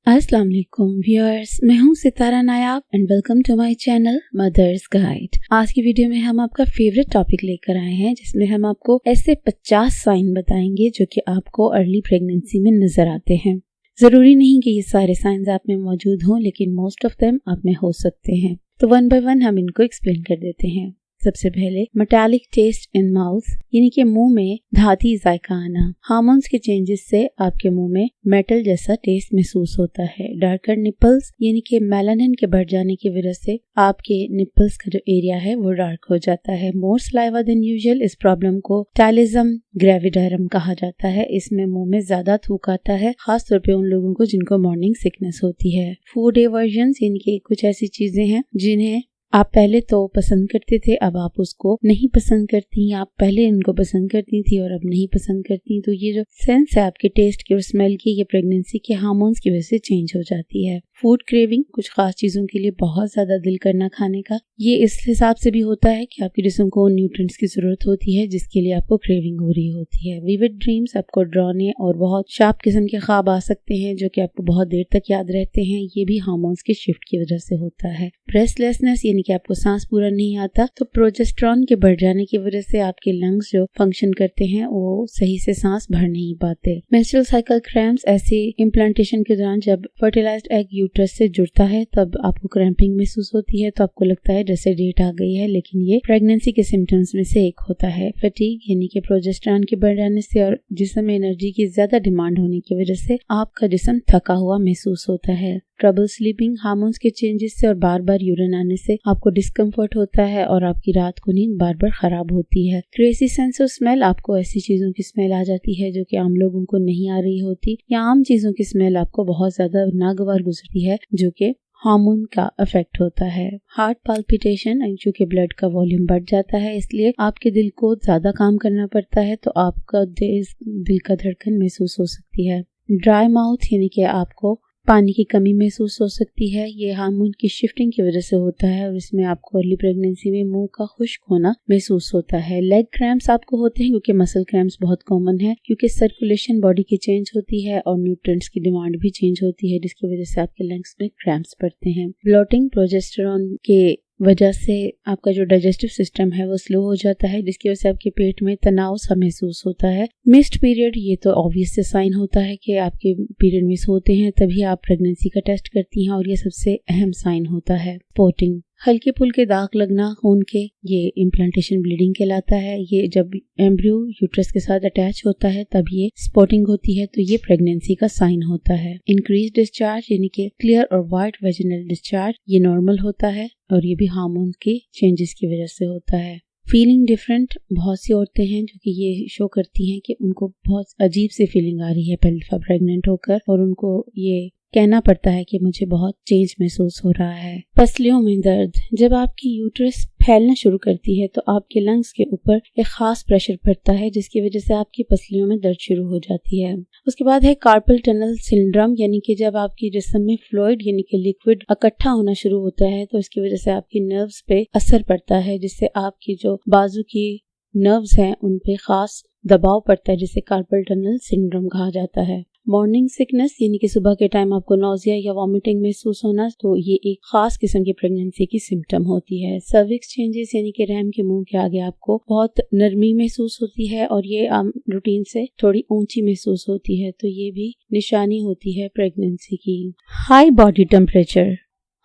अस्सलाम वालेकुम व्यूअर्स, मैं हूं Sitara Nayab and welcome to my channel mother's guide. आज की वीडियो में हम आपका फेवरेट टॉपिक लेकर आए हैं, जिसमें हम आपको ऐसे 50 साइन बताएंगे जो कि आपको अर्ली प्रेगनेंसी में नजर आते हैं। जरूरी नहीं कि ये सारे साइंस आप में मौजूद हों, लेकिन मोस्ट ऑफ देम आप में हो सकते हैं। तो वन बाय वन हम इनको एक्सप्लेन कर देते हैं। सबसे पहले मेटालिक टेस्ट इन माउथ, यानी कि मुंह में धाती जायका आना। हार्मोन्स के चेंजेस से आपके मुंह में मेटल जैसा टेस्ट महसूस होता है। डार्कर निपल्स, यानी कि मेलानिन के बढ़ जाने की वजह से आपके निपल्स का जो एरिया है वो डार्क हो जाता है। मोर सलाइवा देन यूजुअल, इस प्रॉब्लम को टैलिज्म ग्रेविडायरम कहा जाता है। इसमें मुंह में ज्यादा थूक आता है, खासतौर पे उन लोगों को जिनको मॉर्निंग सिकनेस होती है। फूड एवर्जन्स, यानी कि कुछ ऐसी चीजें हैं जिन्हें आप पहले तो पसंद करते थे, अब आप उसको नहीं पसंद करती। आप पहले इनको पसंद करती थी और अब नहीं पसंद करती। तो ये जो सेंस है आपके टेस्ट की और स्मेल की, ये प्रेगनेंसी के हार्मोन्स की वजह से चेंज हो जाती है। फूड क्रेविंग, कुछ खास चीजों के लिए बहुत ज्यादा दिल करना खाने का, ये इस हिसाब से भी होता है कि आपके जिस्म को न्यूट्रिएंट्स की जरूरत होती है जिसके लिए आपको क्रेविंग हो रही होती है। विविड ड्रीम्स, आपको डरावने और बहुत शार्प किस्म के ख्वाब आ सकते हैं जो कि आपको बहुत देर तक याद रहते हैं। ये भी हार्मोन्स के शिफ्ट की वजह से होता है। ब्रेथलेसनेस, यानी कि आपको सांस पूरा नहीं आता, तो प्रोजेस्टेरॉन के बढ़ जाने की वजह से आपके लंग्स जो फंक्शन करते हैं वो सही से सांस भर नहीं पाते। मेंस्ट्रुअल साइकिल क्रैम्प्स, ऐसे इम्प्लांटेशन के दौरान जब फर्टिलाइज्ड एग यूट्रस से जुड़ता है तब आपको क्रैम्पिंग महसूस होती है, तो आपको लगता है जैसे डेट आ गई है, लेकिन ये प्रेगनेंसी के सिम्टम्स में से एक होता है। फटीग, यानी कि प्रोजेस्टेरॉन के बढ़ जाने से और जिस्म में एनर्जी की ज्यादा डिमांड होने की वजह से आपका जिस्म थका हुआ महसूस होता है। ट्रबल स्लीपिंग, हार्मोन्स के चेंजेस से और बार बार यूरिन आने से आपको डिस्कम्फर्ट होता है और आपकी रात को नींद बार बार खराब होती है। क्रेजी सेंस ऑफ स्मेल, आपको ऐसी चीजों की स्मेल आ जाती है जो कि आम लोगों को नहीं आ रही होती, या आम चीजों की स्मेल आपको बहुत ज्यादा नागवार गुजरती है जो कि हार्मोन का इफेक्ट होता है। हार्ट पाल्पिटेशन, चूंकि ब्लड का वॉल्यूम बढ़ जाता है इसलिए आपके दिल को ज्यादा काम करना पड़ता है, तो आपका दिल का धड़कन महसूस हो सकती है। ड्राई माउथ, यानी कि आपको पानी की कमी महसूस हो सकती है। ये हार्मोन की शिफ्टिंग की वजह से होता है और इसमें आपको अर्ली प्रेगनेंसी में मुंह का खुश्क होना महसूस होता है। लेग क्रैम्प्स आपको होते हैं क्योंकि मसल क्रैम्प्स बहुत कॉमन है, क्योंकि सर्कुलेशन बॉडी की चेंज होती है और न्यूट्रिएंट्स की डिमांड भी चेंज होती है, जिसकी वजह से आपके लंग्स में क्रैम्प्स पड़ते हैं। ब्लोटिंग, प्रोजेस्टेरॉन के वजह से आपका जो डाइजेस्टिव सिस्टम है वो स्लो हो जाता है, जिसकी वजह से आपके पेट में तनाव सा महसूस होता है। मिस्ड पीरियड, ये तो ऑब्वियस से साइन होता है कि आपके पीरियड मिस होते हैं, तभी आप प्रेगनेंसी का टेस्ट करती हैं और ये सबसे अहम साइन होता है। स्पॉटिंग, हल्के फुल्के दाग लगना खून के, ये इम्प्लांटेशन ब्लीडिंग कहलाता है। ये जब एम्ब्रियो यूट्रस के साथ अटैच होता है तब ये स्पॉटिंग होती है, तो ये प्रेगनेंसी का साइन होता है। इंक्रीज डिस्चार्ज, यानी कि क्लियर और वाइट वेजिनल डिस्चार्ज, ये नॉर्मल होता है और ये भी हार्मोन के चेंजेस की वजह से होता है। फीलिंग डिफरेंट, बहुत सी औरतें हैं जो कि ये शो करती हैं कि उनको बहुत अजीब सी फीलिंग आ रही है पहली दफा प्रेग्नेंट होकर, और उनको ये कहना पड़ता है कि मुझे बहुत चेंज महसूस हो रहा है। पसलियों में दर्द, जब आपकी यूट्रस फैलना शुरू करती है तो आपके लंग्स के ऊपर एक खास प्रेशर पड़ता है जिसकी वजह से आपकी पसलियों में दर्द शुरू हो जाती है। उसके बाद है कार्पल टनल सिंड्रोम, यानी कि जब आपकी जिस्म में फ्लूइड यानी कि लिक्विड इकट्ठा होना शुरू होता है तो इसकी वजह से आपकी नर्व्स पे असर पड़ता है, जिससे आपकी जो बाजू की नर्व्स हैं उन पे खास दबाव पड़ता है, जिसे कार्पल टनल सिंड्रोम कहा जाता है। मॉर्निंग सिकनेस, यानी कि सुबह के टाइम आपको नोजिया या वॉमिटिंग महसूस होना, तो ये एक खास किस्म की प्रेगनेंसी की सिम्टम होती है। सर्विक्स चेंजेस, यानी कि रहम के मुंह के आगे आपको बहुत नरमी महसूस होती है और ये आम रूटीन से थोड़ी ऊंची महसूस होती है, तो ये भी निशानी होती है प्रेगनेंसी की। हाई बॉडी टेम्परेचर,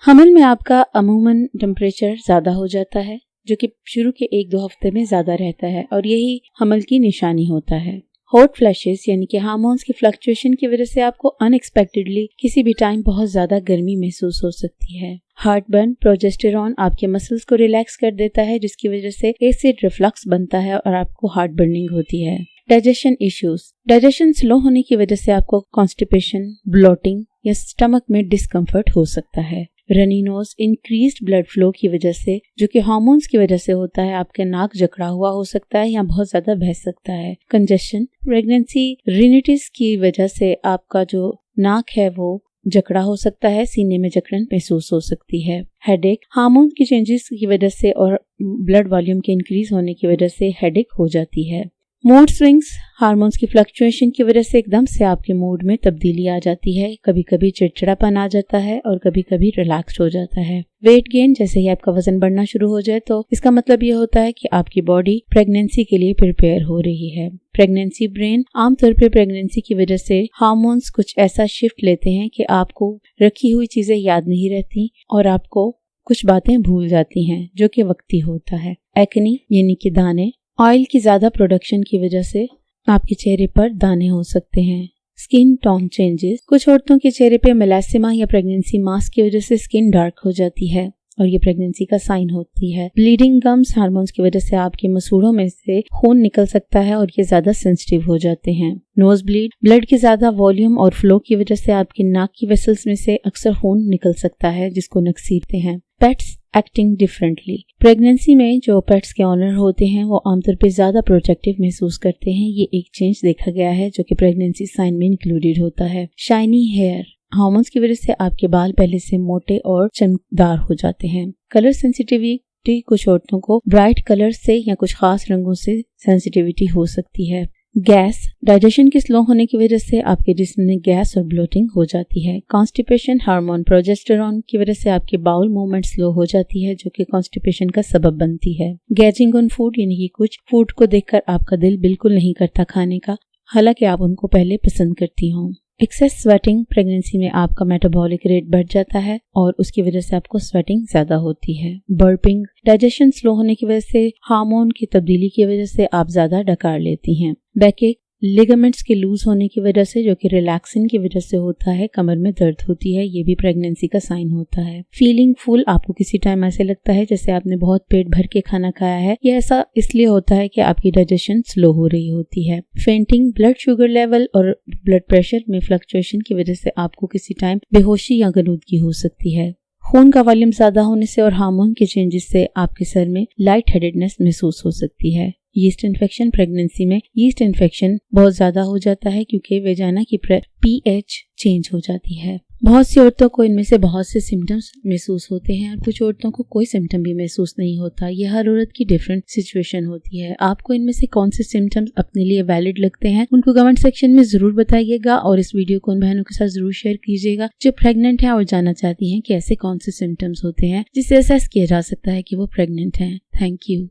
हमल में आपका अमूमन टेम्परेचर ज्यादा हो जाता है जो कि शुरू के 1-2 हफ्ते में ज्यादा रहता है और यही हमल की निशानी होता है। हॉट फ्लैशेस, यानी कि हार्मोन्स की फ्लक्चुएशन की वजह से आपको अनएक्सपेक्टेडली किसी भी टाइम बहुत ज्यादा गर्मी महसूस हो सकती है। हार्ट बर्न, प्रोजेस्टेरॉन आपके मसल्स को रिलैक्स कर देता है जिसकी वजह से एसिड रिफ्लक्स बनता है और आपको हार्ट बर्निंग होती है। डाइजेशन इश्यूज, डाइजेशन स्लो होने की वजह से आपको कॉन्स्टिपेशन, ब्लोटिंग या स्टमक में डिस्कम्फर्ट हो सकता है। Runny nose, increased blood flow की वजह से जो कि हार्मोन्स की वजह से होता है, आपके नाक जकड़ा हुआ हो सकता है या बहुत ज्यादा बह सकता है। कंजेशन, प्रेगनेंसी रिनिटिस की वजह से आपका जो नाक है वो जकड़ा हो सकता है, सीने में जकड़न महसूस हो सकती है। हेडेक, हार्मोन की चेंजेस की वजह से और ब्लड वॉल्यूम के इंक्रीज होने की वजह से हेडेक हो जाती है। मूड स्विंग्स, हार्मोन्स की फ्लक्चुएशन की वजह से एकदम से आपके मूड में तब्दीली आ जाती है। कभी कभी चिड़चिड़ापन आ जाता है और कभी कभी रिलैक्स हो जाता है। वेट गेन, जैसे ही आपका वजन बढ़ना शुरू हो जाए तो इसका मतलब ये होता है कि आपकी बॉडी प्रेगनेंसी के लिए प्रिपेयर हो रही है। प्रेगनेंसी ब्रेन, आमतौर पे प्रेगनेंसी की वजह से हार्मोन्स कुछ ऐसा शिफ्ट लेते हैं कि आपको रखी हुई चीजें याद नहीं रहती और आपको कुछ बातें भूल जाती हैं, जो कि वक्ती होता है। एक्ने यानी कि दाने, ऑयल की ज्यादा प्रोडक्शन की वजह से आपके चेहरे पर दाने हो सकते हैं। स्किन टोन चेंजेस, कुछ औरतों के चेहरे पे मेलास्मा या प्रेगनेंसी मास्क की वजह से स्किन डार्क हो जाती है और ये प्रेगनेंसी का साइन होती है। ब्लीडिंग गम्स, हार्मोन्स की वजह से आपके मसूड़ों में से खून निकल सकता है और ये ज्यादा सेंसिटिव हो जाते हैं। नोज ब्लीड, ब्लड की ज्यादा वॉल्यूम और फ्लो की वजह से आपके नाक की वेसल्स में से अक्सर खून निकल सकता है, जिसको नक्सीरते हैं। पेट्स एक्टिंग डिफरेंटली, प्रेगनेंसी में जो पेट्स के ऑनर होते हैं वो आमतौर पे ज्यादा प्रोटेक्टिव महसूस करते हैं। ये एक चेंज देखा गया है जो कि प्रेगनेंसी साइन में इंक्लूडेड होता है। शाइनी हेयर, हार्मोन्स की वजह से आपके बाल पहले से मोटे और चमकदार हो जाते हैं। कलर सेंसिटिविटी, कुछ औरतों को ब्राइट कलर से या कुछ खास रंगों से सेंसिटिविटी हो सकती है। गैस, डाइजेशन के स्लो होने की वजह से आपके जिस्म में गैस और ब्लोटिंग हो जाती है। कॉन्स्टिपेशन, हार्मोन प्रोजेस्टेरॉन की वजह से आपकी बाउल मूवमेंट स्लो हो जाती है, जो कि कॉन्स्टिपेशन का सबब बनती है। गैजिंग ऑन फूड, यानी कि कुछ फूड को देखकर आपका दिल बिल्कुल नहीं करता खाने का, हालांकि आप उनको पहले पसंद करती हों। एक्सेस स्वेटिंग, प्रेगनेंसी में आपका मेटाबॉलिक रेट बढ़ जाता है और उसकी वजह से आपको स्वेटिंग ज्यादा होती है। बर्पिंग, डाइजेशन स्लो होने की वजह से हार्मोन की तब्दीली की वजह से आप ज्यादा डकार लेती हैं। बैकएक, लिगामेंट्स के लूज होने की वजह से, जो कि रिलैक्सिन की वजह से होता है, कमर में दर्द होती है, ये भी प्रेगनेंसी का साइन होता है। फीलिंग फुल, आपको किसी टाइम ऐसे लगता है जैसे आपने बहुत पेट भर के खाना खाया है। ये ऐसा इसलिए होता है कि आपकी डाइजेशन स्लो हो रही होती है। फेंटिंग, ब्लड शुगर लेवल और ब्लड प्रेशर में फ्लक्चुएशन की वजह से आपको किसी टाइम बेहोशी या गनूदगी हो सकती है। खून का वॉल्यूम ज्यादा होने से और हार्मोन के चेंजेस से आपके सर में लाइट हेडेडनेस महसूस हो सकती है। यीस्ट इन्फेक्शन, प्रेगनेंसी में यीस्ट इन्फेक्शन बहुत ज्यादा हो जाता है क्योंकि वेजाना की pH चेंज हो जाती है। बहुत सी औरतों को इनमें से बहुत से सिम्टम्स महसूस होते हैं और कुछ औरतों को कोई सिम्टम भी महसूस नहीं होता। यह हर औरत की डिफरेंट सिचुएशन होती है। आपको इनमें से कौन से सिम्टम्स अपने लिए वैलिड लगते हैं उनको कमेंट सेक्शन में जरूर बताइएगा और इस वीडियो को उन बहनों के साथ जरूर शेयर कीजिएगा जो प्रेग्नेंट है और जानना चाहती हैं कि ऐसे कौन से सिम्टम्स होते हैं जिससे असेस किया जा सकता है कि वो प्रेग्नेंट हैं। Thank you.